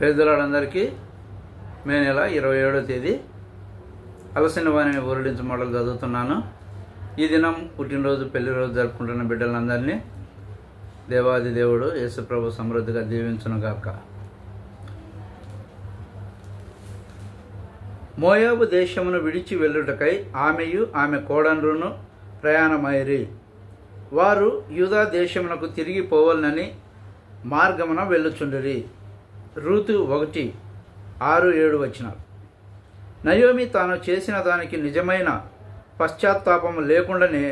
పేదలందరికీ మే నెల 27వ తేదీ అలసిన వాణిని ఊరడించు మోడల్ చదువుతున్నాను. ఈ దినం పుట్టినరోజు పెళ్లి రోజు జరుపుకుంటున్న బిడ్డలందరినీ దేవాది దేవుడు యేసుప్రభు సమృద్ధిగా దీవించునుగాక. మోయాబు దేశమును విడిచి వెళ్ళుటకై ఆమెయు ఆమె కోడన్రును ప్రయాణమైరి. వారు యూదా దేశమునకు తిరిగి పోవాలని మార్గమున వెళ్ళుచుండిరి. రూతు 1:6-7 వచనాలు. నయోమి తాను చేసిన దానికి నిజమైన పశ్చాత్తాపము లేకుండానే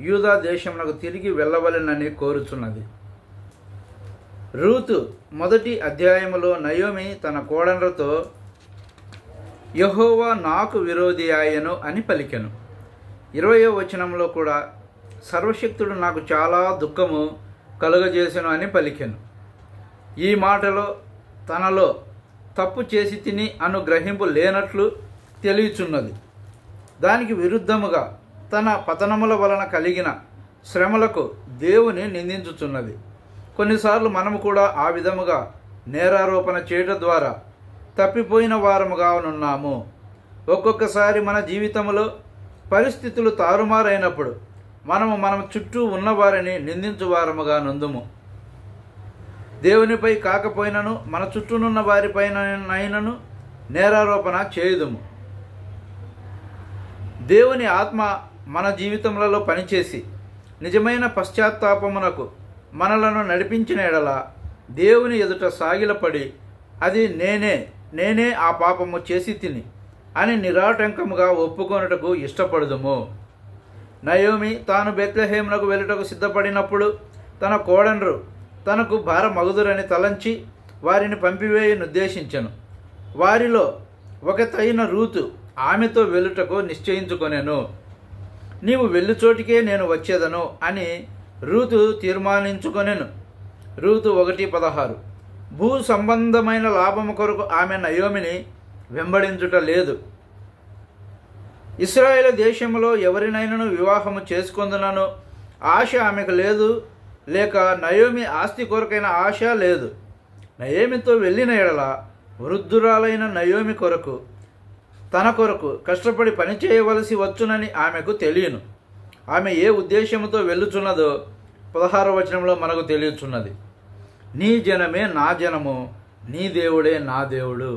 యూదా దేశమునకు తిరిగి వెళ్ళవలెనని కోరుచున్నది. రూతు 1వ అధ్యాయములో నయోమి తన కోడన్లతో యెహోవా నాకు విరోధి ఆయను అని పలికెను. 20వ వచనంలో కూడా సర్వశక్తుడు నాకు చాలా దుఃఖము కలుగజేసెను అని పలికెను. ఈ మాటలో తనలో తప్పు చేసి తిని అను గ్రహింపు లేనట్లు తెలియచున్నది. దానికి విరుద్ధముగా తన పతనముల వలన కలిగిన శ్రమలకు దేవుని నిందించుచున్నది. కొన్నిసార్లు మనము కూడా ఆ విధముగా నేరారోపణ చేయడం ద్వారా తప్పిపోయిన వారముగా ఉన్నాము. ఒక్కొక్కసారి మన జీవితంలో పరిస్థితులు తారుమారైనప్పుడు మనం చుట్టూ ఉన్నవారిని నిందించు వారముగా నుందుము. దేవునిపై కాకపోయినను మన చుట్టూనున్న వారిపైనైనను నేరారోపణ చేయుదుము. దేవుని ఆత్మ మన జీవితములలో పనిచేసి నిజమైన పశ్చాత్తాపమునకు మనలను నడిపించిన ఎడల దేవుని ఎదుట సాగిలపడి అది నేనే ఆ పాపము చేసి తిని అని నిరాటంకముగా ఒప్పుకొనుటకు ఇష్టపడుదుము. నయోమి తాను బెత్లెహేమునకు వెళ్ళుటకు సిద్ధపడినప్పుడు తన కోడన్రు తనకు భారమగుదురని తలంచి వారిని పంపివేయనుద్దేశించెను. వారిలో ఒకతైన రూతు ఆమెతో వెళ్ళుటకు నిశ్చయించుకొనెను. నీవు వెళ్ళుచోటికే నేను వచ్చేదను అని రూతు తీర్మానించుకొనెను. రూతు 1:16. భూ సంబంధమైన లాభము కొరకు ఆమె నయోమిని వెంబడించుట లేదు. ఇశ్రాయేలు దేశంలో ఎవరినైనాను వివాహము చేసుకొందునను ఆశ ఆమెకు లేదు, లేక నయోమి ఆస్తి కొరకైన ఆశ లేదు. నయోమితో వెళ్ళిన ఎడల వృద్ధురాలైన నయోమి కొరకు తన కొరకు కష్టపడి పనిచేయవలసి వచ్చునని ఆమెకు తెలియను. ఆమె ఏ ఉద్దేశంతో వెళ్ళుచున్నదో 16వ వచనంలో మనకు తెలియచున్నది. నీ జనమే నా జనము, నీ దేవుడే నా దేవుడు.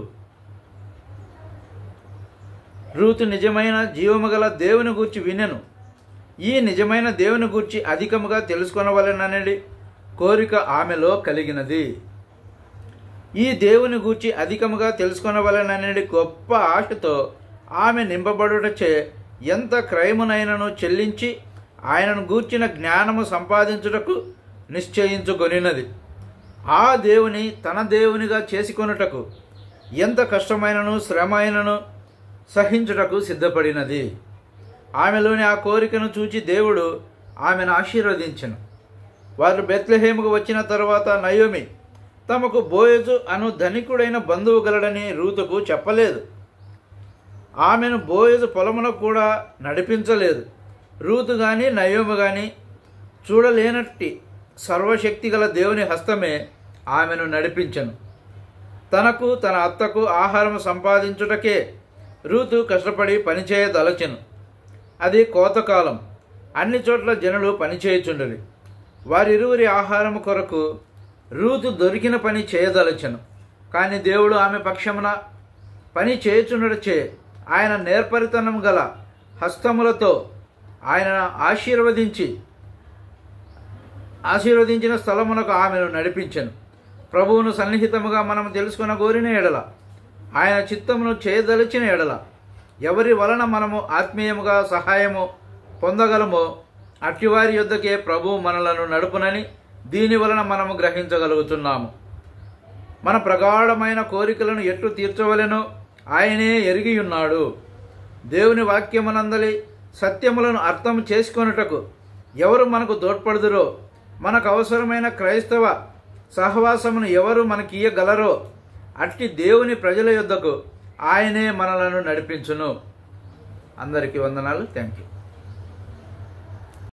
రూతు నిజమైన జీవము గల దేవుని గూర్చి వినెను. ఈ నిజమైన దేవుని గూర్చి అధికముగా తెలుసుకొనవలెననేది కోరిక ఆమెలో కలిగినది. ఈ దేవుని గూర్చి అధికముగా తెలుసుకొనవలెననేది గొప్ప ఆశతో ఆమె నింపబడుటచే ఎంత క్రయమునైనను చెల్లించి ఆయనను గూర్చిన జ్ఞానము సంపాదించుటకు నిశ్చయించుకొనినది. ఆ దేవుని తన దేవునిగా చేసుకొనుటకు ఎంత కష్టమైనను శ్రమ అయినను సహించుటకు సిద్ధపడినది. ఆమెలోని ఆ కోరికను చూచి దేవుడు ఆమెను ఆశీర్వదించెను. వారు బెత్లెహేముకు వచ్చిన తరువాత నయోమి తమకు బోయజు అను ధనికుడైన బంధువు గలడని రూతుకు చెప్పలేదు. ఆమెను బోయజు పొలమునకు కూడా నడిపించలేదు. రూతు గాని నయోమి గాని చూడలేనట్టి సర్వశక్తి గల దేవుని హస్తమే ఆమెను నడిపించెను. తనకు తన అత్తకు ఆహారం సంపాదించుటకే రూతు కష్టపడి పనిచేయదలచెను. అది కోతకాలం. అన్ని చోట్ల జనులు పనిచేయుచుండరి. వారిరువురి ఆహారము కొరకు రూతు దొరికిన పని చేయదలచెను. కానీ దేవుడు ఆమె పక్షమున పని చేయుచుండటచే ఆయన నేర్పరితనం గల హస్తములతో ఆయన ఆశీర్వదించిన స్థలమునకు ఆమెను నడిపించెను. ప్రభువును సన్నిహితముగా మనం తెలుసుకున్న కోరిన ఎడల, ఆయన చిత్తమును చేయదలిచిన ఎడల, ఎవరి వలన మనము ఆత్మీయముగా సహాయము పొందగలమో అట్టివారి యొద్దకే ప్రభువు మనలను నడుపునని దీని వలన మనము గ్రహించగలుగుతున్నాము. మన ప్రగాఢమైన కోరికలను ఎట్లు తీర్చవలెనో ఆయనే ఎరిగి ఉన్నాడు. దేవుని వాక్యమునందలి సత్యములను అర్థం చేసుకొనుటకు ఎవరు మనకు తోడ్పడుదురో, మనకు అవసరమైన క్రైస్తవ సహవాసమును ఎవరు మనకియ్యగలరో అట్టి దేవుని ప్రజల యొద్దకు ఆయనే మనలను నడిపించును. అందరికీ వందనాలు. Thank you.